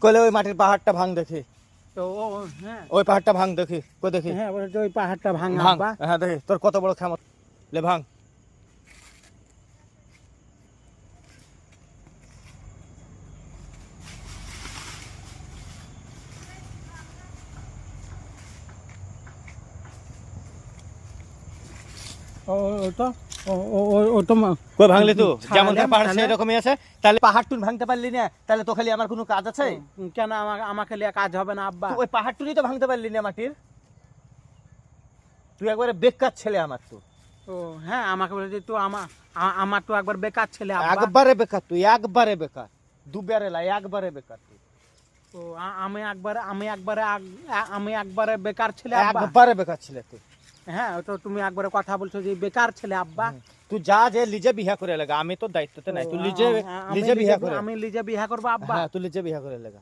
কইলে ওই মাটির পাহাড়টা ভাঙ দেখি, তো হ্যাঁ ওই পাহাড়টা ভাঙ দেখি, কই দেখি। হ্যাঁ বলে ওই পাহাড়টা ভাঙ ভাঙ, আব্বা। হ্যাঁ দেখি তোর কত বড় ক্ষমতা, লে ভাঙ। ও ও তো ও তো কই ভাঙলি তো? যেমন ছাড়ালাম, পাহাড় তাহলে? সেই রকমই আছে, তাহলে পাহাড় তুই ভাঙতে পারলি না, তাহলে তো খালি আমার কোনো কাজ আছে? কেন আমাকে লিয়ে কাজ হবে না আব্বা? তুই ওই পাহাড় টুনি তো ভাঙতে পারলি না মাটির, তুই একবারে বেকার ছেলে আমার তো। ও হ্যাঁ আমাকে বলে যে তো আমার তো একবার বেকার ছেলে আব্বা। একবারে বেকার তুই, একবারে বেকার, দুবারে লাই, একবারে বেকার তুই, ও আমি একবারে বেকার ছেলে আব্বা। একবারে বেকার ছেলে তুই। হ্যাঁ তো তুমি একবারে কথা বলছো যে বেকার ছেলে আব্বা। তুই যা যে লিজে বিয়া করে লাগা, আমি তো দায়িত্বতে নাই, তুই লিজে আমি লিজে বিয়া করে। আমি লিজে বিয়া করবো আব্বা। হ্যাঁ তুই লিজে বিয়া করে লাগা।